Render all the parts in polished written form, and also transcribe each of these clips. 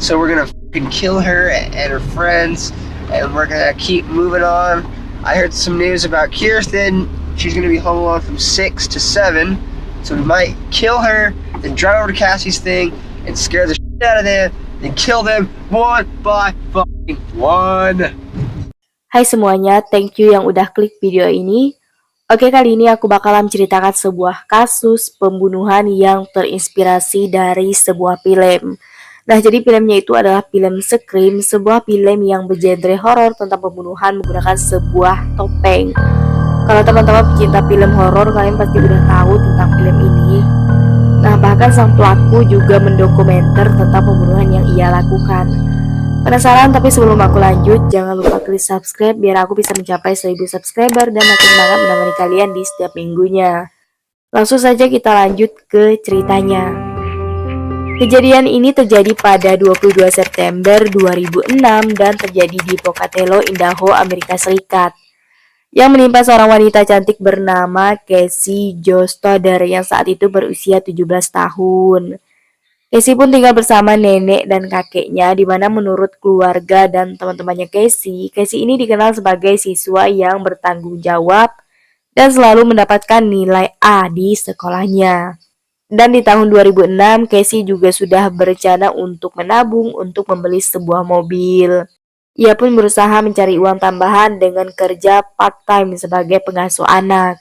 So we're gonna fucking kill her and her friends, and we're gonna keep moving on. I heard some news about Kirsten. She's gonna be home alone from 6 to 7, so we might kill her, then drive over to Cassie's thing and scare the shit out of them, then kill them one by fucking one. Hai semuanya, thank you yang udah klik video ini. Oke, kali ini aku bakalan menceritakan sebuah kasus pembunuhan yang terinspirasi dari sebuah film. Nah, jadi filmnya itu adalah film Scream, sebuah film yang bergenre horor tentang pembunuhan menggunakan sebuah topeng. Kalau teman-teman pecinta film horor, kalian pasti udah tahu tentang film ini. Nah, bahkan sang pelaku juga mendokumenter tentang pembunuhan yang ia lakukan. Penasaran? Tapi sebelum aku lanjut, jangan lupa klik subscribe biar aku bisa mencapai 1000 subscriber dan makin semangat menemani kalian di setiap minggunya. Langsung saja kita lanjut ke ceritanya. Kejadian ini terjadi pada 22 September 2006 dan terjadi di Pocatello, Idaho, Amerika Serikat. Yang menimpa seorang wanita cantik bernama Cassie Jo Stoddard yang saat itu berusia 17 tahun. Cassie pun tinggal bersama nenek dan kakeknya, di mana menurut keluarga dan teman-temannya Cassie ini dikenal sebagai siswa yang bertanggung jawab dan selalu mendapatkan nilai A di sekolahnya. Dan di tahun 2006, Cassie juga sudah berencana untuk menabung untuk membeli sebuah mobil. Ia pun berusaha mencari uang tambahan dengan kerja part-time sebagai pengasuh anak.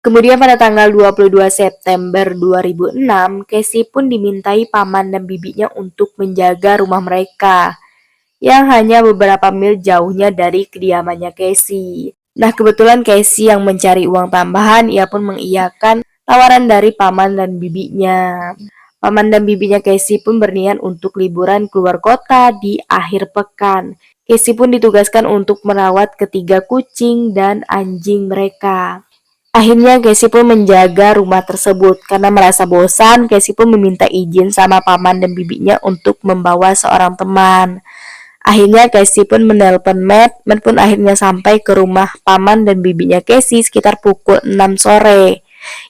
Kemudian pada tanggal 22 September 2006, Cassie pun dimintai paman dan bibinya untuk menjaga rumah mereka yang hanya beberapa mil jauhnya dari kediamannya Cassie. Nah, kebetulan Cassie yang mencari uang tambahan, ia pun mengiyakan tawaran dari paman dan bibinya. Paman dan bibinya Cassie pun berniat untuk liburan keluar kota di akhir pekan. Cassie pun ditugaskan untuk merawat ketiga kucing dan anjing mereka. Akhirnya Cassie pun menjaga rumah tersebut. Karena merasa bosan, Cassie pun meminta izin sama paman dan bibinya untuk membawa seorang teman. Akhirnya Cassie pun menelpon Matt. Matt pun akhirnya sampai ke rumah paman dan bibinya Cassie sekitar pukul 6 sore.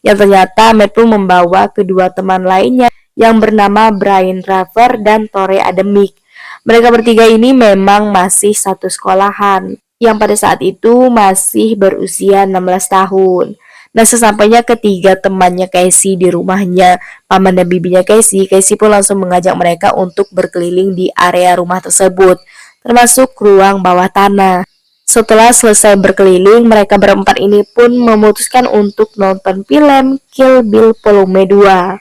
Yang ternyata Matt pun membawa kedua teman lainnya yang bernama Brian Raver dan Torrey Ademick. Mereka bertiga ini memang masih satu sekolahan, yang pada saat itu masih berusia 16 tahun. Nah, sesampainya ketiga temannya Cassie di rumahnya paman dan bibinya Cassie pun langsung mengajak mereka untuk berkeliling di area rumah tersebut, termasuk ruang bawah tanah. Setelah selesai berkeliling, mereka berempat ini pun memutuskan untuk nonton film Kill Bill Volume 2.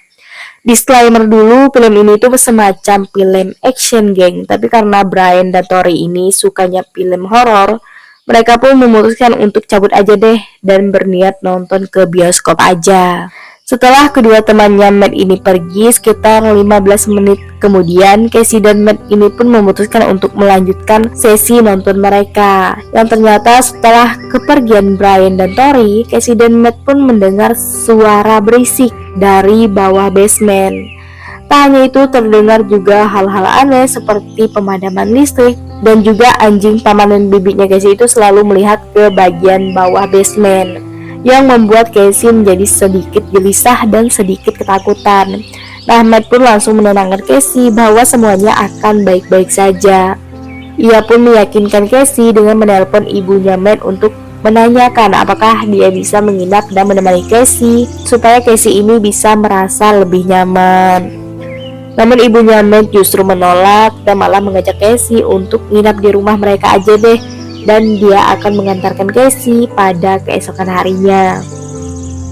Disclaimer dulu, film ini tuh semacam film action geng, tapi karena Brian dan Torrey ini sukanya film horor, mereka pun memutuskan untuk cabut aja deh dan berniat nonton ke bioskop aja. Setelah kedua temannya Matt ini pergi, sekitar 15 menit kemudian, Cassie dan Matt ini pun memutuskan untuk melanjutkan sesi nonton mereka. Yang ternyata setelah kepergian Brian dan Torrey, Cassie dan Matt pun mendengar suara berisik dari bawah basement. Tak hanya itu, terdengar juga hal-hal aneh seperti pemadaman listrik, dan juga anjing paman dan bibinya Cassie itu selalu melihat ke bagian bawah basement, yang membuat Cassie menjadi sedikit gelisah dan sedikit ketakutan. Nah, Matt pun langsung menenangkan Cassie bahwa semuanya akan baik-baik saja. Ia pun meyakinkan Cassie dengan menelpon ibunya Matt untuk menanyakan apakah dia bisa menginap dan menemani Cassie supaya Cassie ini bisa merasa lebih nyaman. Namun ibunya Matt justru menolak dan malah mengajak Cassie untuk menginap di rumah mereka aja deh, dan dia akan mengantarkan Cassie pada keesokan harinya.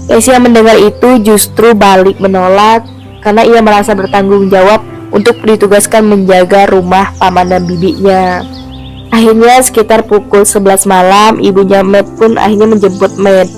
Cassie yang mendengar itu justru balik menolak karena ia merasa bertanggung jawab untuk ditugaskan menjaga rumah paman dan bibinya. Akhirnya sekitar pukul 11 malam, ibunya Matt pun akhirnya menjemput Matt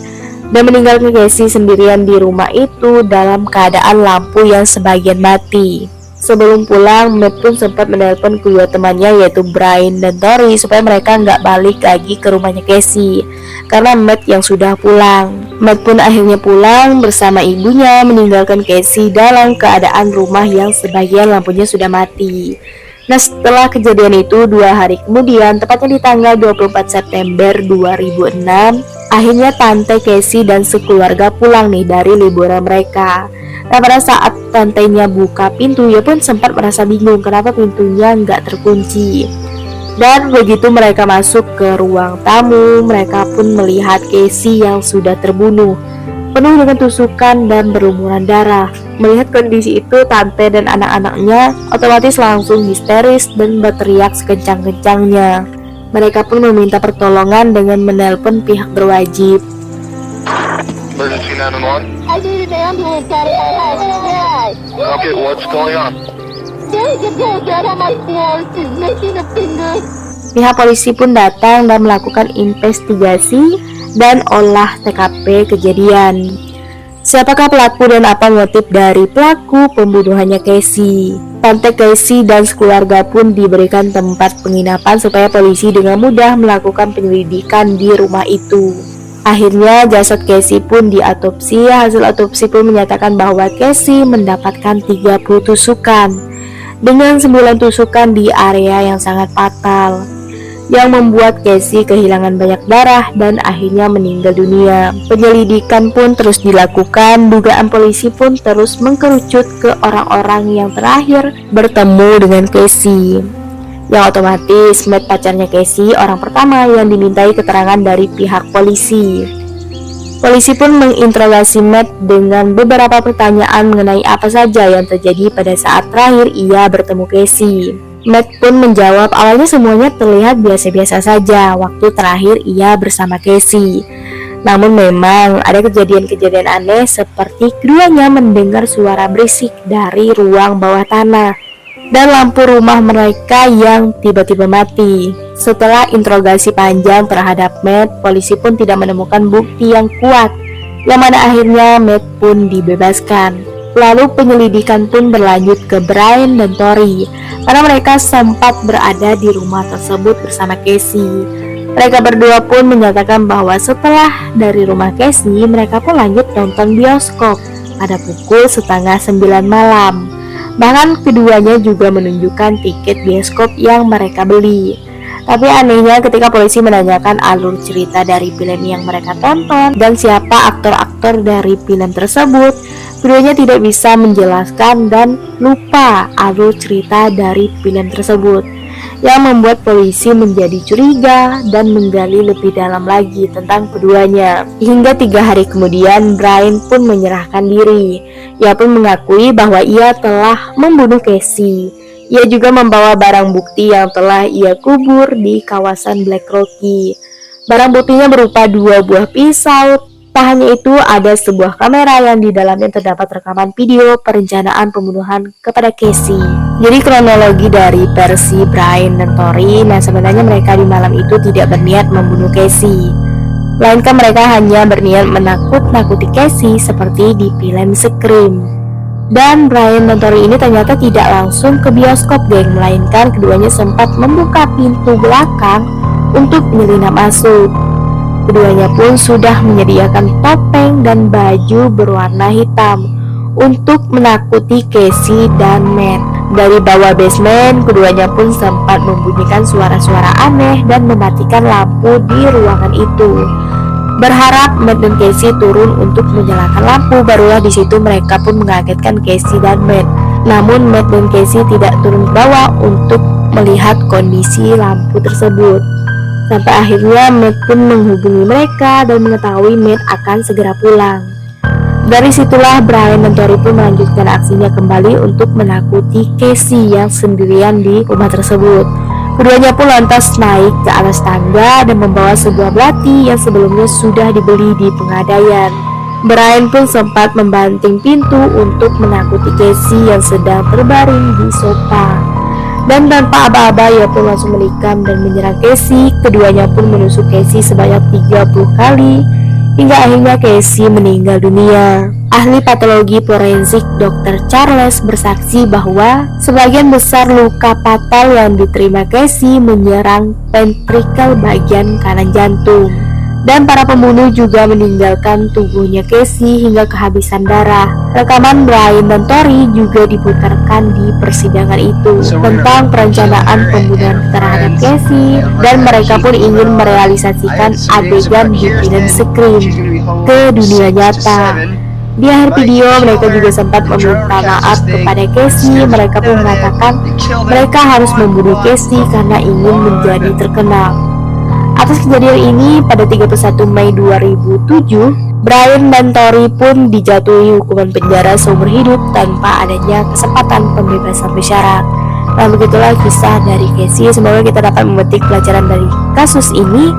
dan meninggalkan Cassie sendirian di rumah itu dalam keadaan lampu yang sebagian mati. Sebelum pulang, Matt pun sempat menelpon kedua temannya yaitu Brian dan Torrey supaya mereka nggak balik lagi ke rumahnya Cassie karena Matt yang sudah pulang. Matt pun akhirnya pulang bersama ibunya, meninggalkan Cassie dalam keadaan rumah yang sebagian lampunya sudah mati. Nah, setelah kejadian itu 2 hari kemudian, tepatnya di tanggal 24 September 2006, Akhirnya Tante Casey dan sekeluarga pulang nih dari liburan mereka. Nah, pada saat tantenya buka pintu, ia pun sempat merasa bingung kenapa pintunya nggak terkunci. Dan begitu mereka masuk ke ruang tamu, mereka pun melihat Casey yang sudah terbunuh, penuh dengan tusukan dan berlumuran darah. Melihat kondisi itu, tante dan anak-anaknya otomatis langsung histeris dan berteriak sekencang-kencangnya. Mereka pun meminta pertolongan dengan menelpon pihak berwajib. Emergency 911. I need an ambulance out of my house. Yeah. Okay, what's going on? There's a girl dead on my floor. She's missing a finger. Pihak polisi pun datang dan melakukan investigasi dan olah TKP kejadian. Siapakah pelaku dan apa motif dari pelaku pembunuhannya Casey? Tante Casey dan sekeluarga pun diberikan tempat penginapan supaya polisi dengan mudah melakukan penyelidikan di rumah itu. Akhirnya jasad Casey pun diotopsi. Hasil otopsi pun menyatakan bahwa Casey mendapatkan 30 tusukan dengan 9 tusukan di area yang sangat fatal, yang membuat Casey kehilangan banyak darah dan akhirnya meninggal dunia. Penyelidikan pun terus dilakukan, dugaan polisi pun terus mengkerucut ke orang-orang yang terakhir bertemu dengan Casey, yang otomatis Matt, pacarnya Casey, orang pertama yang dimintai keterangan dari pihak polisi. Polisi pun menginterogasi Matt dengan beberapa pertanyaan mengenai apa saja yang terjadi pada saat terakhir ia bertemu Casey. Matt pun menjawab awalnya semuanya terlihat biasa-biasa saja waktu terakhir ia bersama Casey. Namun memang ada kejadian-kejadian aneh seperti keduanya mendengar suara berisik dari ruang bawah tanah dan lampu rumah mereka yang tiba-tiba mati. Setelah interogasi panjang terhadap Matt, polisi pun tidak menemukan bukti yang kuat, yang mana akhirnya Matt pun dibebaskan. Lalu penyelidikan pun berlanjut ke Brian dan Tori, karena mereka sempat berada di rumah tersebut bersama Casey. Mereka berdua pun menyatakan bahwa setelah dari rumah Casey, mereka pun lanjut nonton bioskop pada pukul 8:30 malam. Bahkan keduanya juga menunjukkan tiket bioskop yang mereka beli. Tapi anehnya ketika polisi menanyakan alur cerita dari film yang mereka tonton dan siapa aktor-aktor dari film tersebut, keduanya tidak bisa menjelaskan dan lupa alur cerita dari film tersebut, yang membuat polisi menjadi curiga dan menggali lebih dalam lagi tentang keduanya. Hingga 3 hari kemudian, Brian pun menyerahkan diri. Ia pun mengakui bahwa ia telah membunuh Casey. Ia juga membawa barang bukti yang telah ia kubur di kawasan Black Rocky. Barang buktinya berupa 2 buah pisau. Tak hanya itu, ada sebuah kamera yang di dalamnya terdapat rekaman video perencanaan pembunuhan kepada Casey. Jadi kronologi dari versi Brian dan Tori, nah sebenarnya mereka di malam itu tidak berniat membunuh Casey, melainkan mereka hanya berniat menakut-nakuti Casey seperti di film Scream. Dan Brian dan Tori ini ternyata tidak langsung ke bioskop geng, melainkan keduanya sempat membuka pintu belakang untuk menyelinap masuk. Keduanya pun sudah menyediakan topeng dan baju berwarna hitam untuk menakuti Casey dan Matt. Dari bawah basement, keduanya pun sempat membunyikan suara-suara aneh dan mematikan lampu di ruangan itu. Berharap Matt dan Casey turun untuk menyalakan lampu, barulah di situ mereka pun mengagetkan Casey dan Matt. Namun Matt dan Casey tidak turun ke bawah untuk melihat kondisi lampu tersebut. Sampai akhirnya Matt pun menghubungi mereka dan mengetahui Matt akan segera pulang. Dari situlah Brian dan Tori pun melanjutkan aksinya kembali untuk menakuti Casey yang sendirian di rumah tersebut. Keduanya pun lantas naik ke atas tangga dan membawa sebuah belati yang sebelumnya sudah dibeli di Pegadaian. Brian pun sempat membanting pintu untuk menakuti Casey yang sedang terbaring di sofa. Dan tanpa aba-aba ia pun langsung menikam dan menyerang Casey. Keduanya pun menusuk Casey sebanyak 30 kali hingga akhirnya Casey meninggal dunia. Ahli patologi forensik Dr. Charles bersaksi bahwa sebagian besar luka fatal yang diterima Casey menyerang ventricle bagian kanan jantung. Dan para pembunuh juga meninggalkan tubuhnya Casey hingga kehabisan darah. Rekaman Brian dan Tori juga diputarkan di persidangan itu tentang perencanaan pembunuhan terhadap Casey, dan mereka pun ingin merealisasikan adegan di film Scream ke dunia nyata. Di akhir video, mereka juga sempat meminta maaf kepada Casey. Mereka pun mengatakan mereka harus membunuh Casey karena ingin menjadi terkenal. Atas kejadian ini, pada 31 Mei 2007, Brian dan Tori pun dijatuhi hukuman penjara seumur hidup tanpa adanya kesempatan pembebasan bersyarat. Nah, begitulah kisah dari Casey. Semoga kita dapat memetik pelajaran dari kasus ini,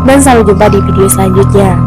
dan sampai jumpa di video selanjutnya.